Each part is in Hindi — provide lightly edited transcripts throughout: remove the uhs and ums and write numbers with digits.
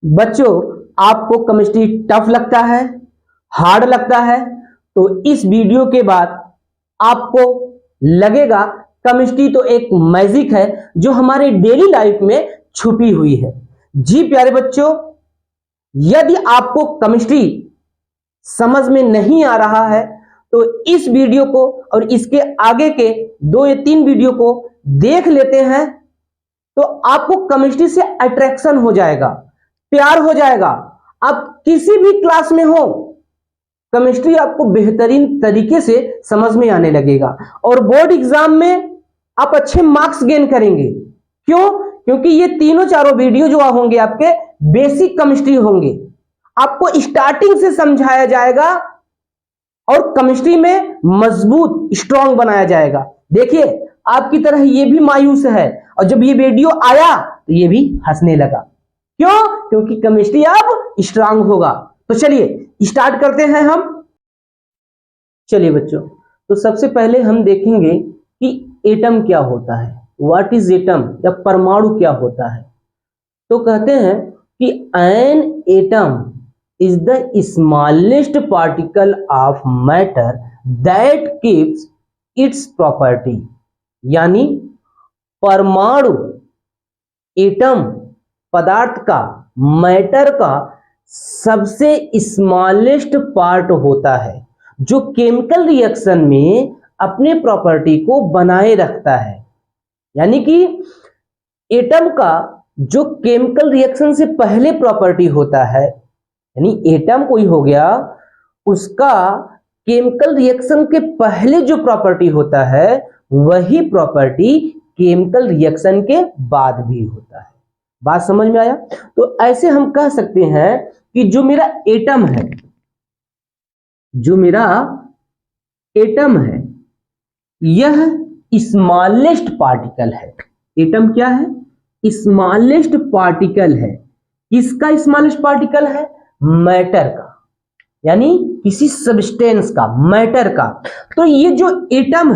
बच्चों, आपको केमिस्ट्री टफ लगता है, हार्ड लगता है, तो इस वीडियो के बाद आपको लगेगा केमिस्ट्री तो एक मैजिक है जो हमारे डेली लाइफ में छुपी हुई है। जी प्यारे बच्चों, यदि आपको केमिस्ट्री समझ में नहीं आ रहा है तो इस वीडियो को और इसके आगे के 2 या 3 वीडियो को देख लेते हैं तो आपको केमिस्ट्री से अट्रैक्शन हो जाएगा, प्यार हो जाएगा। आप किसी भी क्लास में हो, केमिस्ट्री आपको बेहतरीन तरीके से समझ में आने लगेगा और बोर्ड एग्जाम में आप अच्छे मार्क्स गेन करेंगे। क्यों? क्योंकि ये तीनों चारों वीडियो जो होंगे आपके बेसिक केमिस्ट्री होंगे, आपको स्टार्टिंग से समझाया जाएगा और केमिस्ट्री में मजबूत स्ट्रांग बनाया जाएगा। देखिए, आपकी तरह ये भी मायूस है और जब ये वीडियो आया तो ये भी हंसने लगा। क्यों? क्योंकि केमिस्ट्री अब स्ट्रांग होगा। तो चलिए स्टार्ट करते हैं हम। चलिए बच्चों, तो सबसे पहले हम देखेंगे कि एटम क्या होता है, व्हाट इज एटम, या परमाणु क्या होता है। तो कहते हैं कि an atom is the smallest particle of matter that keeps its property। यानी परमाणु, एटम पदार्थ का, मैटर का सबसे स्मॉलेस्ट पार्ट होता है जो केमिकल रिएक्शन में अपने प्रॉपर्टी को बनाए रखता है। यानी कि एटम का जो केमिकल रिएक्शन से पहले प्रॉपर्टी होता है, यानी एटम कोई हो गया, उसका केमिकल रिएक्शन के पहले जो प्रॉपर्टी होता है वही प्रॉपर्टी केमिकल रिएक्शन के बाद भी होता है। बात समझ में आया? तो ऐसे हम कह सकते हैं कि जो मेरा एटम है, यह स्मॉलेस्ट पार्टिकल है। एटम क्या है? स्मॉलेस्ट पार्टिकल है। किसका स्मॉलेस्ट पार्टिकल है? मैटर का, यानी किसी सब्सटेंस का, मैटर का। तो ये जो एटम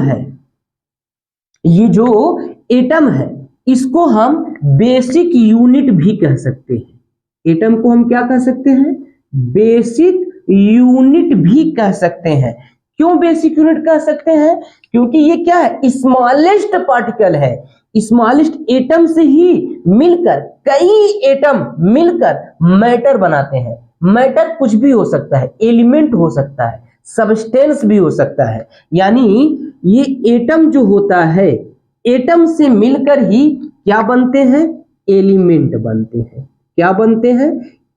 है, इसको हम बेसिक यूनिट भी कह सकते हैं। एटम को हम क्या कह सकते हैं? बेसिक यूनिट भी कह सकते हैं। क्यों बेसिक यूनिट कह सकते हैं? क्योंकि ये क्या है? स्मॉलेस्ट पार्टिकल है। स्मॉलेस्ट एटम से ही मिलकर कई एटम मिलकर मैटर बनाते हैं। मैटर कुछ भी हो सकता है, एलिमेंट हो सकता है, सब्सटेंस भी हो सकता है। यानी ये एटम जो होता है, एटम से मिलकर ही क्या बनते हैं? एलिमेंट बनते हैं। क्या बनते हैं?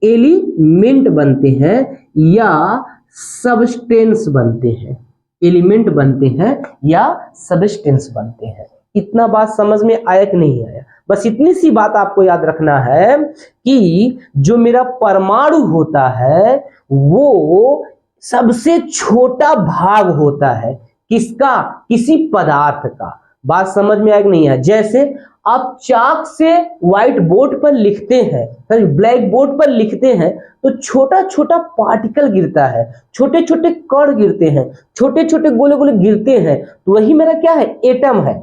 एलिमेंट बनते हैं या सब्सटेंस बनते हैं। एलिमेंट बनते हैं या सब्सटेंस बनते हैं। इतना बात समझ में आया कि नहीं आया? बस इतनी सी बात आपको याद रखना है कि जो मेरा परमाणु होता है वो सबसे छोटा भाग होता है। किसका? किसी पदार्थ का। बात समझ में आया कि नहीं आया? जैसे आप चाक से व्हाइट बोर्ड पर लिखते हैं, ब्लैक बोर्ड पर लिखते हैं, तो छोटा छोटा पार्टिकल गिरता है, छोटे छोटे कण गिरते हैं, छोटे छोटे गोले गोले गिरते हैं, तो वही मेरा क्या है? एटम है।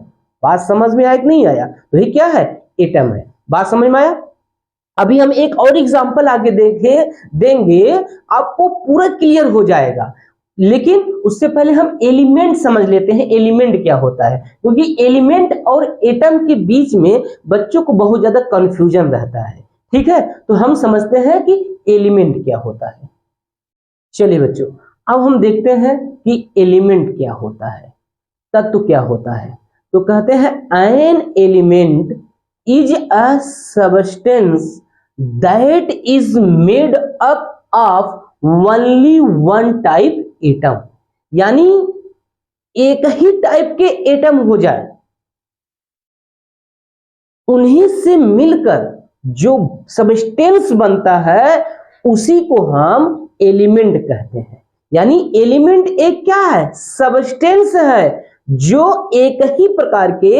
बात समझ में आया कि नहीं आया? तो ये क्या है? एटम है। बात समझ में आया? अभी हम एक और एग्जांपल आगे देंगे, आपको पूरा क्लियर हो जाएगा। लेकिन उससे पहले हम एलिमेंट समझ लेते हैं। एलिमेंट क्या होता है? क्योंकि एलिमेंट और एटम के बीच में बच्चों को बहुत ज्यादा कंफ्यूजन रहता है। ठीक है, तो हम समझते हैं कि एलिमेंट क्या होता है। चलिए बच्चों, अब हम देखते हैं कि एलिमेंट क्या होता है, तत्व क्या होता है। तो कहते हैं an element is a substance that is made up of only one type atom. यानी एक ही टाइप के एटम हो जाए, उन्हीं से मिलकर जो सब्सटेंस बनता है उसी को हम एलिमेंट कहते हैं। यानी एलिमेंट एक क्या है? सब्सटेंस है जो एक ही प्रकार के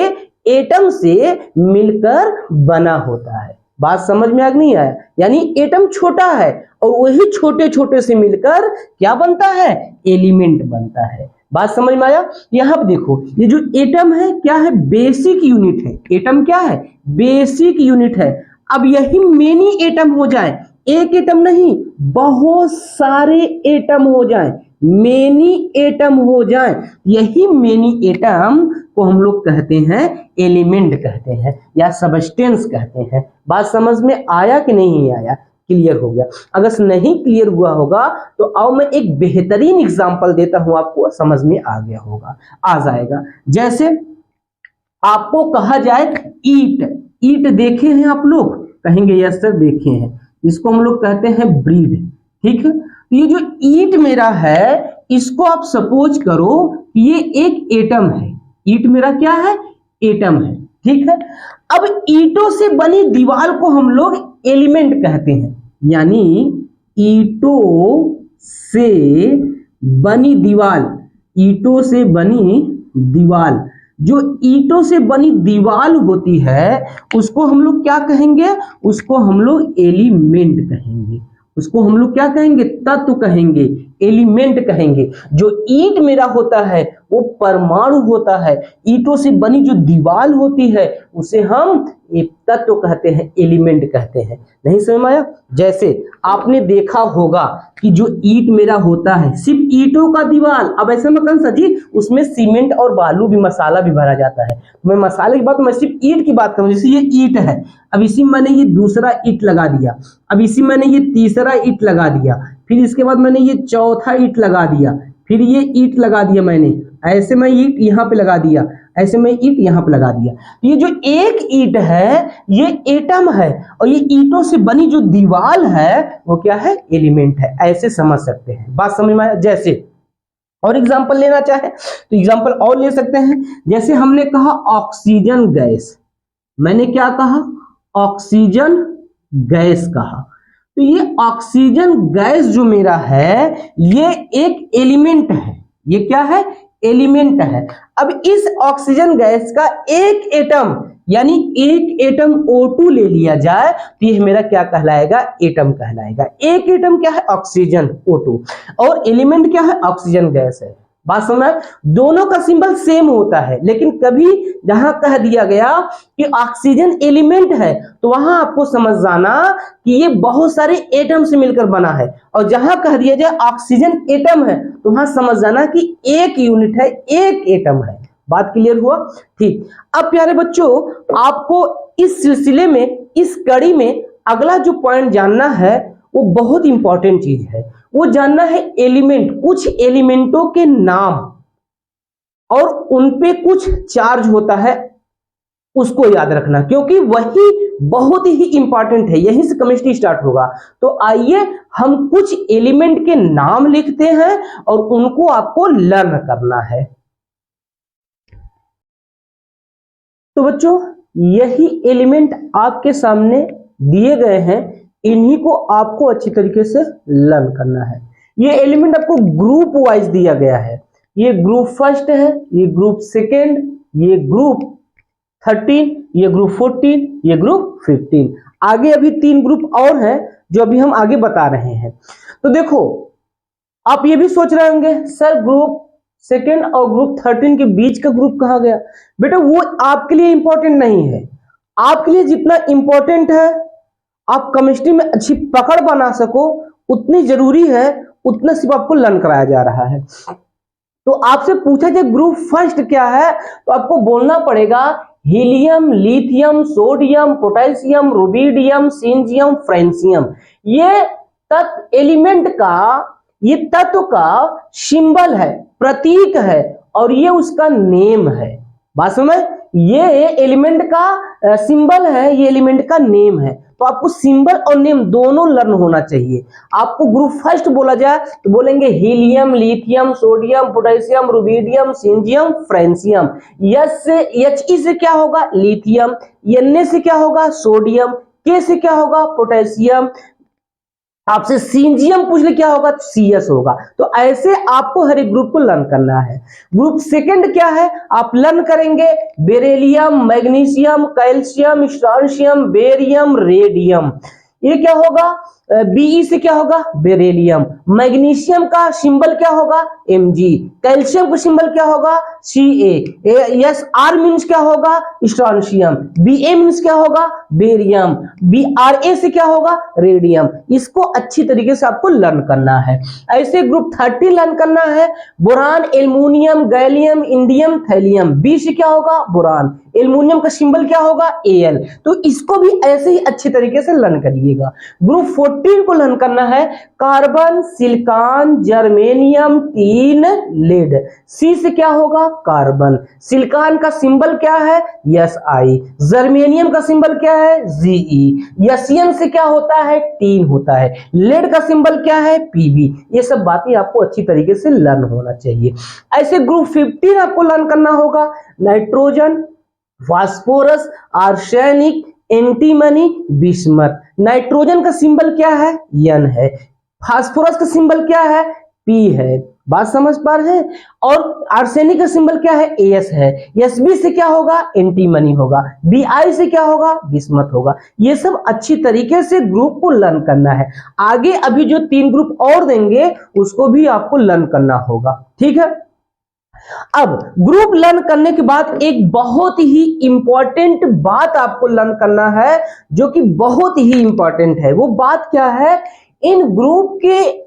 एटम से मिलकर बना होता है। बात समझ में आ नहीं आया? यानी एटम छोटा है और वही छोटे छोटे से मिलकर क्या बनता है? एलिमेंट बनता है। बात समझ में आया? यहां पर देखो, ये जो एटम है क्या है? बेसिक यूनिट है। एटम क्या है? बेसिक यूनिट है। अब यही मेनी एटम हो जाए, एक एटम नहीं, बहुत सारे एटम हो जाएं, मेनी एटम हो जाएं, यही मेनी एटम को हम लोग कहते हैं एलिमेंट कहते हैं या सबस्टेंस कहते हैं। बात समझ में आया कि नहीं आया? क्लियर हो गया? अगर नहीं क्लियर हुआ होगा तो आओ मैं एक बेहतरीन एग्जांपल देता हूं, आपको समझ में आ गया होगा, आ जाएगा। जैसे आपको कहा जाए ईट, ईट देखे हैं आप लोग? कहेंगे यस सर देखे हैं, इसको हम लोग कहते हैं ब्रीड, ठीक है। तो ये जो ईट मेरा है, इसको आप सपोज करो ये एक एटम है, ईट मेरा क्या है? एटम है, ठीक है। अब ईटों से बनी दीवार को हम लोग एलिमेंट कहते हैं, यानी ईटों से बनी दीवार, ईटों से बनी दीवार, जो ईटों से बनी दीवार होती है उसको हम लोग क्या कहेंगे? उसको हम लोग एलिमेंट कहेंगे, उसको हम लोग क्या कहेंगे? तत्व कहेंगे, एलिमेंट कहेंगे। जो ईंट मेरा होता है वो परमाणु होता है, ईंटों से बनी जो दीवार होती है उसे हम एक तत्व कहते हैं, एलिमेंट कहते हैं। नहीं समझ में आया? जैसे आपने देखा होगा कि जो ईंट मेरा होता है सिर्फ ईंटों का दीवार, अब ऐसे में कौन सा जी, उसमें सीमेंट और बालू भी, मसाला भी भरा जाता है। मैं मसाले की बात, मैं सिर्फ ईंट की बात करूं, जैसे ये ईंट है, अब इसी में मैंने ये दूसरा ईंट लगा दिया, अब इसी में मैंने ये तीसरा ईंट लगा दिया, फिर इसके बाद मैंने ये चौथा ईंट लगा दिया, फिर ये ईंट लगा दिया मैंने, ऐसे में ईंट यहाँ पे लगा दिया, ऐसे में ईंट यहाँ पे लगा दिया। ये जो एक ईंट है ये एटम है, और ये ईंटों से बनी जो दीवार है वो क्या है? एलिमेंट है। ऐसे समझ सकते हैं, बात समझ में आया? जैसे और एग्जांपल लेना चाहे तो एग्जांपल और ले सकते हैं। जैसे हमने कहा ऑक्सीजन गैस, मैंने क्या कहा? ऑक्सीजन गैस कहा। तो ये ऑक्सीजन गैस जो मेरा है ये एक एलिमेंट है, ये क्या है? एलिमेंट है। अब इस ऑक्सीजन गैस का एक एटम, यानी एक एटम O2 ले लिया जाए तो ये मेरा क्या कहलाएगा? एटम कहलाएगा। एक एटम क्या है? ऑक्सीजन O2, और एलिमेंट क्या है? ऑक्सीजन गैस है। बात समझ, दोनों का सिंबल सेम होता है, लेकिन कभी जहां कह दिया गया कि ऑक्सीजन एलिमेंट है तो वहां आपको समझ जाना कि ये बहुत सारे एटम से मिलकर बना है, और जहां कह दिया जाए ऑक्सीजन एटम है तो वहां समझ जाना कि एक यूनिट है, एक एटम है। बात क्लियर हुआ? ठीक। अब प्यारे बच्चों, आपको इस सिलसिले में, इस कड़ी में अगला जो पॉइंट जानना है वो बहुत इंपॉर्टेंट चीज है, वो जानना है एलिमेंट, कुछ एलिमेंटों के नाम और उनपे कुछ चार्ज होता है, उसको याद रखना, क्योंकि वही बहुत ही इंपॉर्टेंट है, यहीं से केमिस्ट्री स्टार्ट होगा। तो आइए हम कुछ एलिमेंट के नाम लिखते हैं और उनको आपको लर्न करना है। तो बच्चों यही एलिमेंट आपके सामने दिए गए हैं, इन्हीं को आपको अच्छी तरीके से लर्न करना है। ये एलिमेंट आपको ग्रुप वाइज दिया गया है, ये ग्रुप फर्स्ट है, ये ग्रुप सेकेंड, ये ग्रुप 13, ये ग्रुप 14, ये ग्रुप 15। आगे अभी 3 ग्रुप और हैं जो अभी हम आगे बता रहे हैं। तो देखो आप ये भी सोच रहे होंगे सर ग्रुप सेकेंड और ग्रुप 13 के बीच का ग्रुप कहा गया? बेटा वो आपके लिए इंपॉर्टेंट नहीं है, आपके लिए जितना इंपॉर्टेंट है आप केमिस्ट्री में अच्छी पकड़ बना सको उतनी जरूरी है, उतना सिर्फ आपको लर्न कराया जा रहा है। तो आपसे पूछा जाए ग्रुप फर्स्ट क्या है तो आपको बोलना पड़ेगा helium, lithium, sodium, potassium, rubidium, caesium, francium. ये तत्व एलिमेंट का, ये तत्व का सिंबल है, प्रतीक है, और ये उसका नेम है। बात समझ, ये एलिमेंट का सिंबल है, ये एलिमेंट का नेम है। तो आपको सिंबल और नेम दोनों लर्न होना चाहिए। आपको ग्रुप फर्स्ट बोला जाए तो बोलेंगे helium, lithium, sodium, potassium, rubidium, caesium, francium. H से क्या होगा? लिथियम। Na से क्या होगा? सोडियम। K से क्या होगा? पोटेशियम। आपसे सीनजियम पूछ ले क्या होगा? तो CS होगा। तो ऐसे आपको हर एक ग्रुप को लर्न करना है। ग्रुप सेकंड क्या है? आप लर्न करेंगे beryllium, magnesium, calcium, strontium, barium, radium. ये क्या होगा? Be से क्या होगा? बेरिलियम। मैग्नीशियम का सिंबल क्या होगा? Mg। कैल्शियम का सिंबल क्या होगा? Sr मीन्स क्या होगा, स्ट्रोंशियम। Ba मीन्स क्या होगा, बेरियम। Ra से क्या होगा, रेडियम। इसको अच्छी तरीके से आपको लर्न करना है। ऐसे ग्रुप 30 लर्न करना है, boron, aluminium, gallium, indium, thallium. B से क्या होगा, बोरान। एल्युमिनियम का सिंबल क्या होगा, Al। तो इसको भी ऐसे ही अच्छी तरीके से लर्न करिएगा। ग्रुप 14 को लर्न करना है, carbon, silicon, germanium, tin, lead. C से क्या होगा, कार्बन। सिलिकॉन का सिंबल क्या है, Si। जर्मेनियम का सिंबल क्या है, Ge। एसएन से क्या होता है, टीन होता है। लेड का सिंबल क्या है, Pb। ये सब बातें आपको अच्छी तरीके से लर्न होना चाहिए। ऐसे ग्रुप 15 आपको लर्न करना होगा, nitrogen, phosphorus, arsenic, antimony, bismuth. Nitrogen का सिंबल क्या है, N है। फास्फोरस का सिंबल क्या है, P है। बात समझ पा रहे हैं। और आर्सेनिक का सिंबल क्या है, AS है। Sb से क्या होगा, एंटीमनी होगा। Bi से क्या होगा, बिस्मथ होगा। ये सब अच्छी तरीके से ग्रुप को लर्न करना है। आगे अभी जो 3 ग्रुप और देंगे उसको भी आपको लर्न करना होगा, ठीक है। अब ग्रुप लर्न करने के बाद एक बहुत ही इंपॉर्टेंट बात आपको लर्न करना है, जो कि बहुत ही इंपॉर्टेंट है। वो बात क्या है, इन ग्रुप के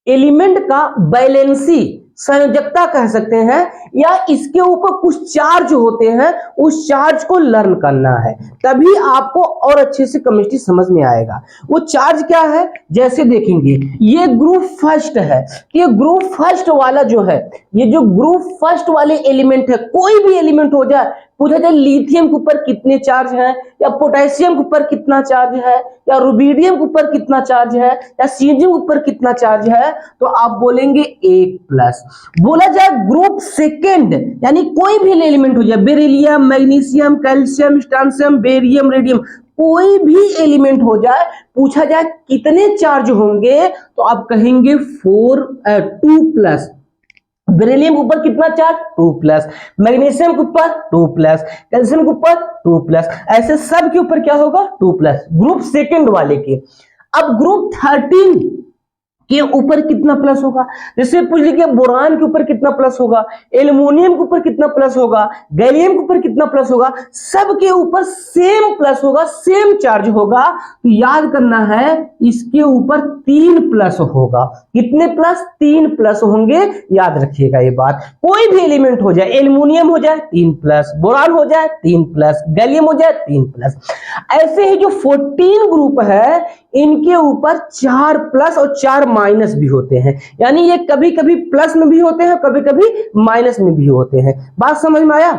एलिमेंट का बैलेंसी, संयोजकता कह सकते हैं, या इसके ऊपर कुछ चार्ज होते हैं, उस चार्ज को लर्न करना है, तभी आपको और अच्छे से केमिस्ट्री समझ में आएगा। वो चार्ज क्या है, जैसे देखेंगे ये ग्रुप फर्स्ट है। ये ग्रुप फर्स्ट वाला जो है, ये जो ग्रुप फर्स्ट वाले एलिमेंट है, कोई भी एलिमेंट हो जाए, पूछा जाए लिथियम के ऊपर कितने चार्ज हैं, या पोटेशियम के ऊपर कितना चार्ज है, या रुबिडियम के ऊपर कितना चार्ज है, या सीजियम के ऊपर कितना चार्ज है, तो आप बोलेंगे 1+। बोला जाए ग्रुप सेकेंड, यानी कोई भी एलिमेंट हो जाए, beryllium, magnesium, calcium, strontium, barium, radium, कोई भी एलिमेंट हो जाए, पूछा जाए कितने चार्ज होंगे, तो आप कहेंगे 2+। बेरिलियम के ऊपर कितना चार्ज, 2+। मैग्नीशियम के ऊपर 2+। कैल्शियम के ऊपर 2+। ऐसे सब के ऊपर क्या होगा, 2+, ग्रुप सेकंड वाले के। अब ग्रुप 13 के ऊपर कितना प्लस होगा, जैसे पूछ लीजिए बोरान के ऊपर कितना प्लस होगा, एल्युमिनियम के ऊपर कितना प्लस होगा, गैलियम के ऊपर कितना प्लस होगा, सबके ऊपर सेम प्लस होगा, सेम चार्ज होगा। तो याद करना है, इसके ऊपर 3+ होगा। कितने प्लस, 3+ होंगे, याद रखिएगा ये बात। कोई भी एलिमेंट हो जाए, एल्युमिनियम हो जाए 3+, बोरान हो जाए 3+, गैलियम हो जाए 3+। ऐसे ही जो 14 ग्रुप है, इनके ऊपर 4+ और 4- भी होते हैं, यानी ये कभी कभी प्लस में भी होते हैं, कभी कभी माइनस में भी होते हैं। बात समझ में आया?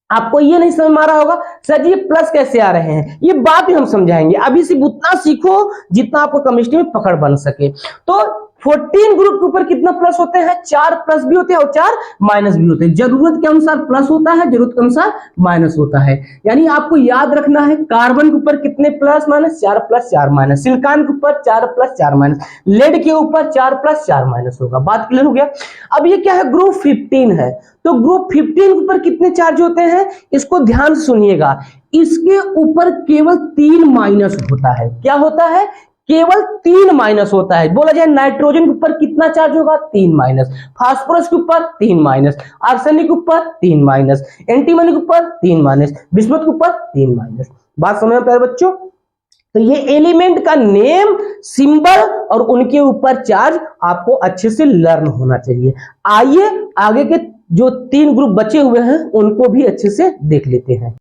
आपको ये नहीं समझ में आ रहा होगा सर जी ये प्लस कैसे आ रहे हैं, ये बात भी हम समझाएंगे। अभी सिर्फ उतना सीखो जितना आपको केमिस्ट्री में पकड़ बन सके। तो 14 ग्रुप के ऊपर कितना प्लस होते हैं, 4+ भी होते हैं और 4- भी होते हैं। जरूरत के अनुसार प्लस होता है, जरूरत के अनुसार माइनस होता है। यानी आपको याद रखना है, कार्बन के ऊपर कितने प्लस माइनस, 4+, 4-। सिलिकॉन के ऊपर 4+, 4-। लेड के ऊपर 4+, 4- होगा। बात क्लियर हो गया? अब ये क्या है, ग्रुप 15 है। तो ग्रुप 15 के ऊपर कितने चार्ज होते हैं, इसको ध्यान से सुनिएगा। इसके ऊपर केवल 3- होता है। क्या होता है, केवल 3- होता है। बोला जाए नाइट्रोजन के ऊपर कितना चार्ज होगा, 3-। फास्फोरस के ऊपर 3-। आर्सेनिक के ऊपर 3-। एंटीमनी के ऊपर 3-। बिस्मुथ के ऊपर 3-। बात समझ में प्यारे बच्चों? तो ये एलिमेंट का नेम, सिंबल और उनके ऊपर चार्ज आपको अच्छे से लर्न होना चाहिए। आइए आगे के जो 3 ग्रुप बचे हुए हैं उनको भी अच्छे से देख लेते हैं।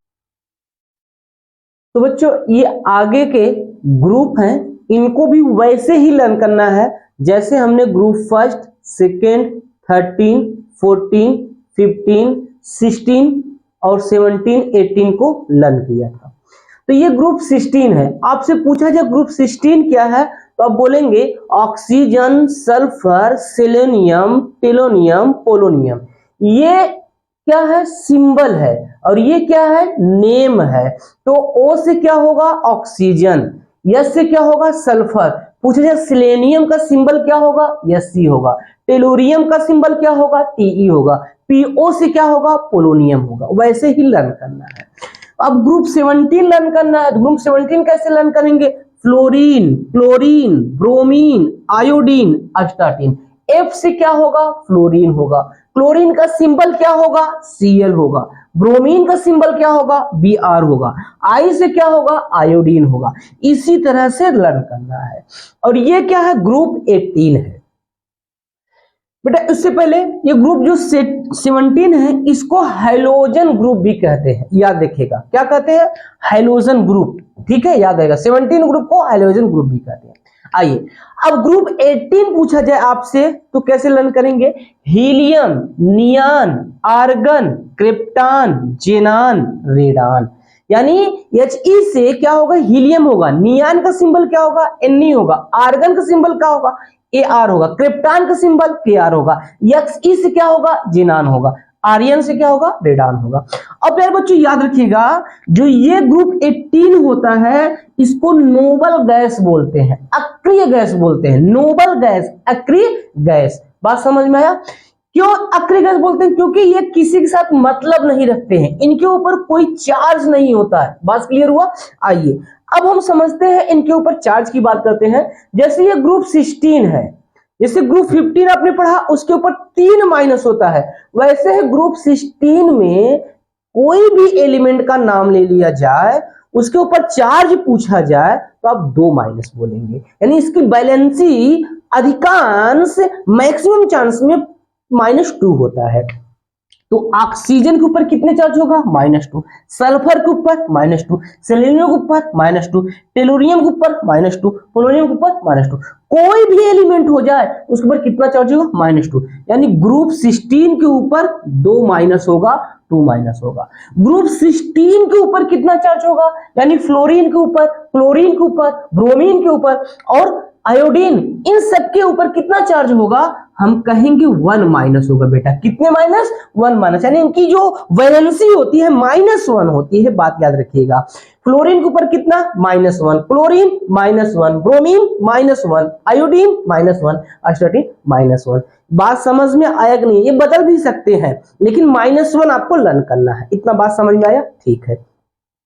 तो बच्चों ये आगे के ग्रुप हैं, इनको भी वैसे ही लर्न करना है जैसे हमने ग्रुप फर्स्ट, सेकेंड, 13, 14, 15, 16 और 17, 18 को लर्न किया था। तो ये ग्रुप 16 है। आपसे पूछा जाए ग्रुप 16 क्या है, तो आप बोलेंगे ऑक्सीजन, सल्फर, सेलेनियम, टेलोनियम, पोलोनियम। ये क्या है, सिंबल है, और ये क्या है, नेम है। तो ओ से क्या होगा, ऑक्सीजन। यस से क्या होगा, सल्फर। पूछा जाए सेलेनियम का सिंबल क्या होगा, Sc होगा। टेलोरियम का सिंबल क्या होगा, Te होगा। पीओ से क्या होगा, पोलोनियम होगा। वैसे ही लर्न करना है। अब ग्रुप 17 लर्न करना है। तो ग्रुप 17 कैसे लर्न करेंगे, fluorine, chlorine, bromine, iodine, astatine. F से क्या होगा, फ्लोरीन होगा। क्लोरीन का सिंबल क्या होगा, Cl होगा। ब्रोमीन का सिंबल क्या होगा, Br होगा। I से क्या होगा, आयोडीन होगा। इसी तरह से लर्न करना है। और ये क्या है, ग्रुप 18 है बेटा। इससे पहले ये ग्रुप जो 17 है इसको हैलोजन ग्रुप भी कहते हैं, याद रखिएगा। क्या कहते हैं, हैलोजन ग्रुप। ठीक है, याद आएगा। 17 ग्रुप को हैलोजन ग्रुप भी कहते हैं। आइए अब ग्रुप 18 पूछा जाए आपसे तो कैसे लर्न करेंगे। Helium, नियान, argon, krypton, जेनान, radon. यानी He से क्या होगा, हीलियम होगा। नियान का सिंबल क्या होगा, Ne होगा। आर्गन का सिंबल क्या होगा, Ar होगा। क्रिप्टान का सिंबल Kr होगा। Xe से क्या होगा, जेनान होगा। आर्यन से क्या होगा, रेडान होगा। अब प्यारे बच्चों याद रखिएगा, जो ये ग्रुप 18 होता है इसको नोबल गैस बोलते हैं, अक्रिय गैस बोलते हैं। नोबल गैस, अक्रिय गैस। बात समझ में आया। क्यों अक्रिय गैस बोलते हैं, क्योंकि ये किसी के साथ मतलब नहीं रखते हैं, इनके ऊपर कोई चार्ज नहीं होता है। बात क्लियर हुआ। आइए अब हम समझते हैं इनके ऊपर चार्ज की बात करते हैं। जैसे ये ग्रुप 16 है, जैसे ग्रुप 15 आपने पढ़ा उसके ऊपर 3 माइनस होता है, वैसे है ग्रुप 16 में कोई भी एलिमेंट का नाम ले लिया जाए, उसके ऊपर चार्ज पूछा जाए तो आप 2 माइनस बोलेंगे। यानी इसकी बैलेंसी अधिकांश मैक्सिमम चांस में -2 होता है। तो ऑक्सीजन के ऊपर कितने चार्ज होगा, -2। सल्फर के ऊपर -2, सेलेनियम के ऊपर -2, टेलोरियम के ऊपर -2, पोलोनियम के ऊपर -2। कोई भी एलिमेंट हो जाए उसके ऊपर कितना चार्ज होगा, -2। यानी ग्रुप 16 के ऊपर 2 माइनस होगा, 2 माइनस होगा। ग्रुप 16 के ऊपर कितना चार्ज होगा, यानी फ्लोरीन के ऊपर, क्लोरीन के ऊपर, ब्रोमीन के ऊपर और आयोडीन, इन सब के ऊपर कितना चार्ज होगा, हम कहेंगे 1 माइनस होगा बेटा। कितने माइनस, 1 माइनस। यानी इनकी जो वैलेंसी होती है -1 होती है, बात याद रखिएगा। फ्लोरीन के ऊपर कितना, -1, क्लोरीन -1, ब्रोमीन -1, आयोडीन -1, अस्टाटीन -1। बात समझ में आया कि नहीं, ये बदल भी सकते हैं लेकिन -1 आपको लर्न करना है। इतना बात समझ में आया, ठीक है।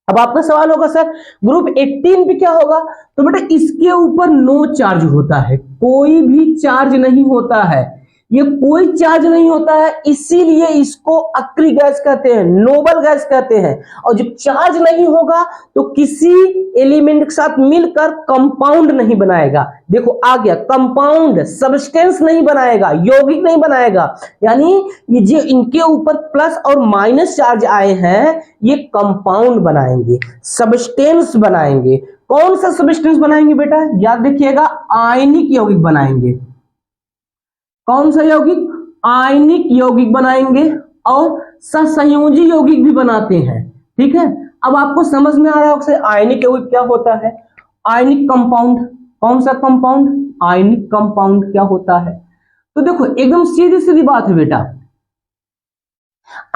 अब आपका सवाल होगा सर ग्रुप 18 पे क्या होगा, तो बेटा इसके ऊपर नो चार्ज होता है, कोई भी चार्ज नहीं होता है, ये कोई चार्ज नहीं होता है, इसीलिए इसको अक्रिय गैस कहते हैं, नोबल गैस कहते हैं। और जब चार्ज नहीं होगा तो किसी एलिमेंट के साथ मिलकर कंपाउंड नहीं बनाएगा। देखो आ गया, कंपाउंड, सब्सटेंस नहीं बनाएगा, यौगिक नहीं बनाएगा। यानी ये जो इनके ऊपर प्लस और माइनस चार्ज आए हैं ये कंपाउंड बनाएंगे, सब्सटेंस बनाएंगे। कौन सा सब्सटेंस बनाएंगे बेटा, याद रखिएगा, आयनिक यौगिक बनाएंगे। कौन सा यौगिक, आयनिक यौगिक बनाएंगे और सहसंयोजी यौगिक भी बनाते हैं। ठीक है, अब आपको समझ में आ रहा होगा आयनिक यौगिक क्या होता है। आयनिक कंपाउंड, कौन सा कंपाउंड, आयनिक कंपाउंड क्या होता है। तो देखो एकदम सीधी सीधी बात है बेटा,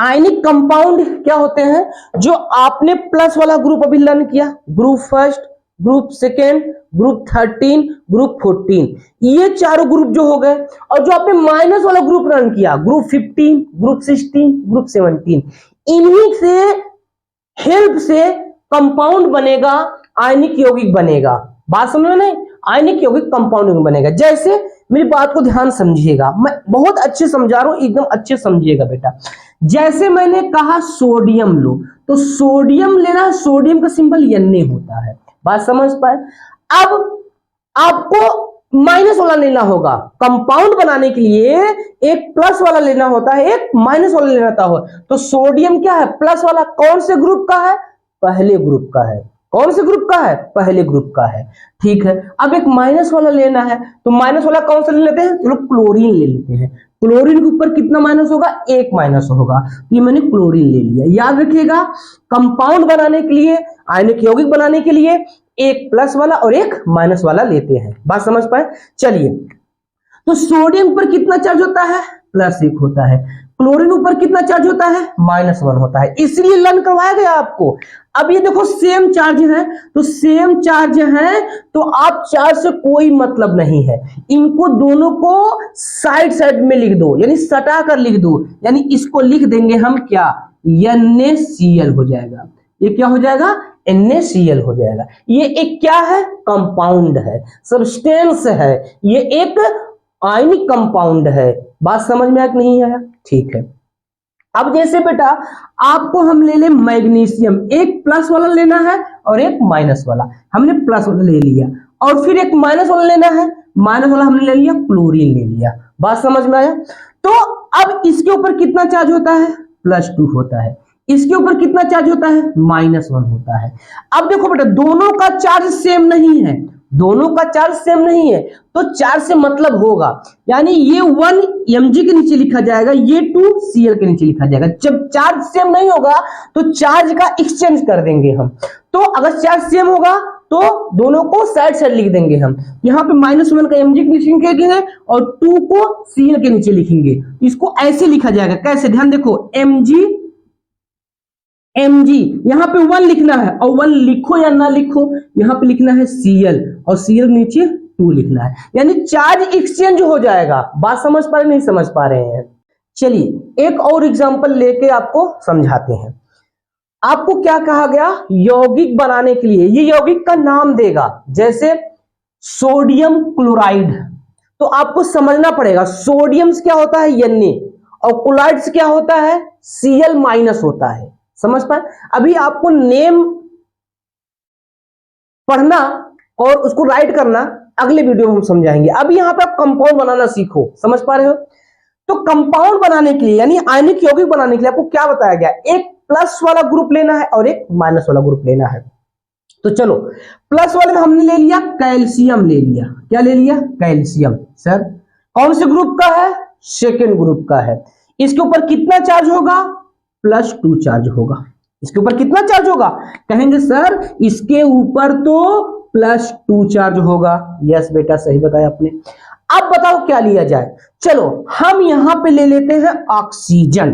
आयनिक कंपाउंड क्या होते हैं, जो आपने प्लस वाला ग्रुप अभी लर्न किया, group first, group second, group 13, group 14, ये चारों ग्रुप जो हो गए। और जो आपने माइनस वाला ग्रुप रन किया, ग्रुप 15, ग्रुप 16, ग्रुप 17, इन्हीं से हेल्प से कंपाउंड बनेगा, आयनिक यौगिक बनेगा। बात समझ में नहीं, आयनिक यौगिक कंपाउंड बनेगा। जैसे मेरी बात को ध्यान समझिएगा, मैं बहुत अच्छे समझा रहा हूं, एकदम अच्छे समझिएगा बेटा। जैसे मैंने कहा सोडियम लो, तो सोडियम लेना, सोडियम का सिंबल Na होता है। बात समझ पाए। अब आपको माइनस वाला लेना होगा, कंपाउंड बनाने के लिए एक प्लस वाला लेना होता है, एक माइनस वाला लेना होता है। तो सोडियम क्या है, प्लस वाला, कौन से ग्रुप का है, पहले ग्रुप का है। कौन से ग्रुप का है, पहले ग्रुप का है। ठीक है, अब एक माइनस वाला लेना है, तो माइनस वाला कौन सा ले लेते हैं, चलो क्लोरीन ले लेते हैं। क्लोरीन के ऊपर कितना माइनस होगा, 1 माइनस होगा। ये मैंने क्लोरीन ले लिया। याद रखिएगा, कंपाउंड बनाने के लिए, आयनिक यौगिक बनाने के लिए एक प्लस वाला और एक माइनस वाला लेते हैं। बात समझ पाए। चलिए, तो सोडियम पर कितना चार्ज होता है, +1 होता है। क्लोरीन ऊपर कितना चार्ज होता है, -1 होता है। इसलिए लर्न करवाया गया आपको। अब ये देखो सेम चार्ज है, तो सेम चार्ज है तो आप चार्ज से कोई मतलब नहीं है, इनको दोनों को साइड साइड में लिख दो, यानी सटा कर लिख दो। यानी इसको लिख देंगे हम क्या, NaCl हो जाएगा। ये क्या हो जाएगा, NaCl हो जाएगा। ये एक क्या है, कंपाउंड है, सब्सटेंस है, ये एक आयनिक कंपाउंड है। बात समझ में आया कि नहीं आया? ठीक है। अब जैसे बेटा आपको हम ले ले मैग्नीशियम, एक प्लस वाला लेना है और एक माइनस वाला। हमने प्लस वाला ले लिया और फिर एक माइनस वाला लेना है, माइनस वाला हमने ले लिया, क्लोरीन ले लिया। बात समझ में आया? तो अब इसके ऊपर कितना चार्ज होता है? +2 होता है। इसके ऊपर कितना चार्ज होता है? -1 होता है। अब देखो बेटा दोनों का चार्ज सेम नहीं है, दोनों का चार्ज सेम नहीं है, तो चार्ज से मतलब होगा, यानी ये 1 mg के नीचे लिखा जाएगा, ये 2 Cl के नीचे लिखा जाएगा। जब चार्ज सेम नहीं होगा तो चार्ज का एक्सचेंज कर देंगे हम। तो अगर चार्ज सेम होगा तो दोनों को साइड साइड लिख देंगे हम। यहाँ पे -1 का mg के नीचे लिखेंगे और 2 को Cl के नीचे लिखेंगे। इसको ऐसे लिखा जाएगा, कैसे? ध्यान देखो, mg यहां पे 1 लिखना है और 1 लिखो या ना लिखो, यहां पे लिखना है Cl और Cl नीचे 2 लिखना है, यानी चार्ज एक्सचेंज हो जाएगा। बात समझ पा रहे नहीं समझ पा रहे हैं? चलिए एक और एग्जांपल लेके आपको समझाते हैं। आपको क्या कहा गया? यौगिक बनाने के लिए ये यौगिक का नाम देगा, जैसे सोडियम क्लोराइड, तो आपको समझना पड़ेगा सोडियम क्या होता है Na और क्लोराइड क्या होता है? Cl- होता है। समझ पाए? अभी आपको नेम पढ़ना और उसको राइट करना अगले वीडियो में हम समझाएंगे। अभी यहां पे आप कंपाउंड बनाना सीखो। समझ पा रहे हो? तो कंपाउंड बनाने के लिए यानी आयनिक यौगिक बनाने के लिए आपको क्या बताया गया? एक प्लस वाला ग्रुप लेना है और एक माइनस वाला ग्रुप लेना है। तो चलो प्लस वाले में हमने ले लिया कैल्शियम, ले लिया। क्या ले लिया? कैल्शियम। सर कौन से ग्रुप का है? सेकेंड ग्रुप का है। इसके ऊपर कितना चार्ज होगा? +2 चार्ज होगा। इसके ऊपर कितना चार्ज होगा? कहेंगे सर इसके ऊपर तो +2 चार्ज होगा। यस बेटा सही बताया आपने। अब बताओ क्या लिया जाए? चलो हम यहां पे ले लेते हैं ऑक्सीजन।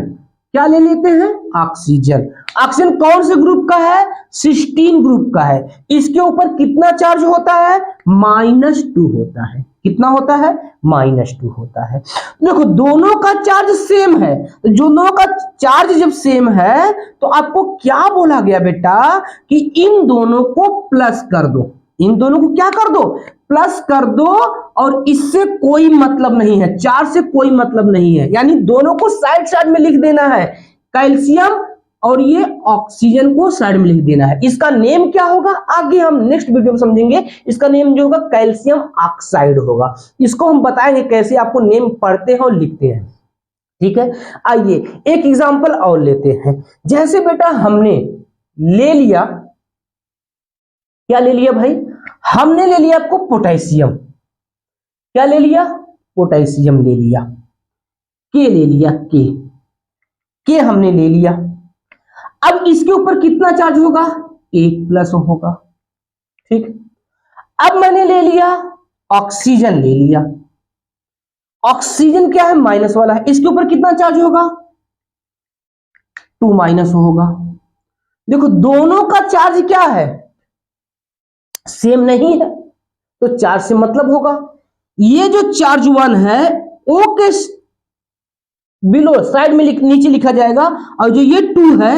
क्या ले लेते हैं? ऑक्सीजन। ऑक्सीजन कौन से ग्रुप का है? सिस्टीन ग्रुप का है। इसके ऊपर कितना चार्ज होता है? -2 होता है। कितना होता है? -2 होता है। देखो दोनों का चार्ज सेम है, तो दोनों का चार्ज जब सेम है तो आपको क्या बोला गया बेटा कि इन दोनों को प्लस कर दो। इन दोनों को क्या कर दो? प्लस कर दो। और इससे कोई मतलब नहीं है, चार्ज से कोई मतलब नहीं है, यानी दोनों को साइड साइड में लिख देना है। कैल्शियम और ये ऑक्सीजन को साइड में लिख देना है। इसका नेम क्या होगा? आगे हम नेक्स्ट वीडियो में समझेंगे। इसका नेम जो होगा कैल्शियम ऑक्साइड होगा। इसको हम बताएंगे कैसे आपको नेम पढ़ते हैं और लिखते हैं। ठीक है, आइए एक एग्जांपल और लेते हैं। जैसे बेटा हमने ले लिया, क्या ले लिया भाई? हमने ले लिया आपको पोटेशियम। क्या ले लिया? पोटेशियम ले लिया। के ले लिया, के हमने ले लिया। अब इसके ऊपर कितना चार्ज होगा? 1+ होगा। ठीक, अब मैंने ले लिया ऑक्सीजन, ले लिया। ऑक्सीजन क्या है? माइनस वाला है। इसके ऊपर कितना चार्ज होगा? 2- होगा। देखो दोनों का चार्ज क्या है? सेम नहीं है, तो चार्ज से मतलब होगा। ये जो चार्ज 1 है ओ के बिलो साइड में नीचे लिखा जाएगा और जो ये 2 है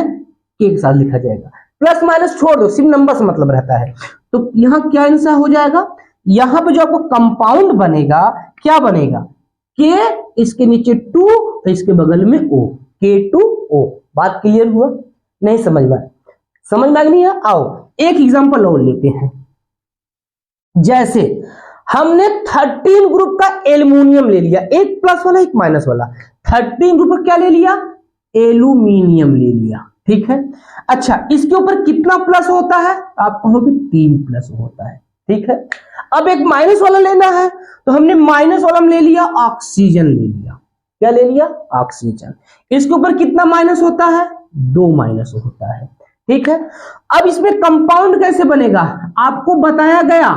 के साथ लिखा जाएगा। प्लस माइनस छोड़ दो, सिर्फ नंबर से मतलब रहता है। तो यहां क्या आंसर हो जाएगा? यहां पे जो आपको कंपाउंड बनेगा क्या बनेगा? के, इसके नीचे 2 और इसके बगल में O, K2O। बात क्लियर हुआ? नहीं समझ में आया? समझ में आ नहीं है? आओ एक एग्जांपल और लेते हैं। जैसे हमने 13 ग्रुप का एल्युमिनियम ले लिया, एक प्लस वाला एक माइनस वाला। 13 ग्रुप का क्या ले लिया? एल्युमिनियम ले लिया। ठीक है, अच्छा इसके ऊपर कितना प्लस होता है? आप कहोगे 3+ होता है। ठीक है, अब एक माइनस वाला लेना है, तो हमने माइनस वाला में ले लिया ऑक्सीजन, ले लिया। क्या ले लिया? ऑक्सीजन। इसके ऊपर कितना माइनस होता है? 2- होता है। ठीक है, अब इसमें कंपाउंड कैसे बनेगा? आपको बताया गया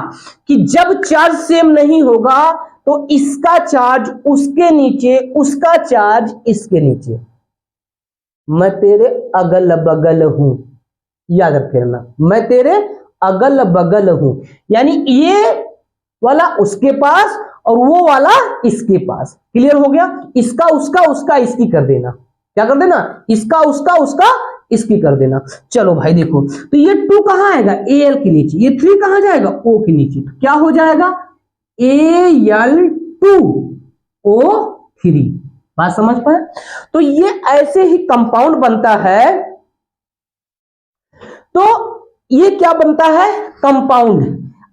कि जब चार्ज सेम नहीं होगा तो इसका चार्ज उसके नीचे, उसका चार्ज इसके नीचे। मैं तेरे अगल बगल हूं, याद रखना, मैं तेरे अगल बगल हूं, यानी ये वाला उसके पास और वो वाला इसके पास। क्लियर हो गया? इसका उसका, उसका इसकी कर देना। क्या कर देना? इसका उसका, उसका इसकी कर देना। चलो भाई देखो, तो ये 2 कहां आएगा? Al के नीचे। ये 3 कहां जाएगा? O के नीचे। तो क्या हो जाएगा? Al2 O3। बात समझ पाए? तो ये ऐसे ही कंपाउंड बनता है। तो ये क्या बनता है? कंपाउंड।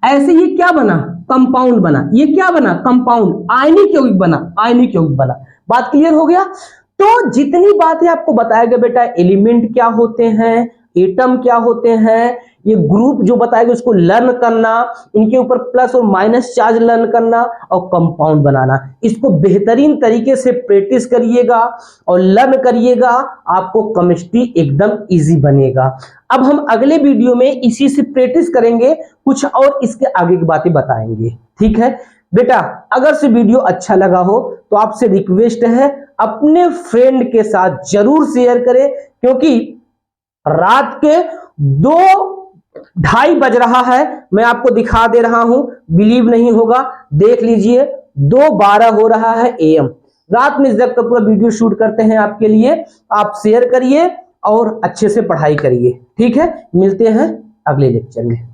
ऐसे ये क्या बना? कंपाउंड बना। ये क्या बना? कंपाउंड। आयनिक यौगिक बना, आयनिक यौगिक बना। बात क्लियर हो गया? तो जितनी बातें आपको बताया गया बेटा, एलिमेंट क्या होते हैं, एटम क्या होते हैं, ये ग्रुप जो बताएगा उसको लर्न करना, इनके ऊपर प्लस और माइनस चार्ज लर्न करना और कंपाउंड बनाना, इसको बेहतरीन तरीके से प्रैक्टिस करिएगा और लर्न करिएगा, आपको केमिस्ट्री एकदम इजी बनेगा। अब हम अगले वीडियो में इसी से प्रैक्टिस करेंगे, कुछ और इसके आगे की बातें बताएंगे। ठीक है बेटा, अगर से वीडियो अच्छा लगा हो तो आपसे रिक्वेस्ट है अपने फ्रेंड के साथ जरूर शेयर करें, क्योंकि रात के 2:30 बज रहा है, मैं आपको दिखा दे रहा हूं, बिलीव नहीं होगा, देख लीजिए 2:12 हो रहा है AM। रात में जब तक पूरा वीडियो शूट करते हैं आपके लिए, आप शेयर करिए और अच्छे से पढ़ाई करिए। ठीक है, मिलते हैं अगले लेक्चर में।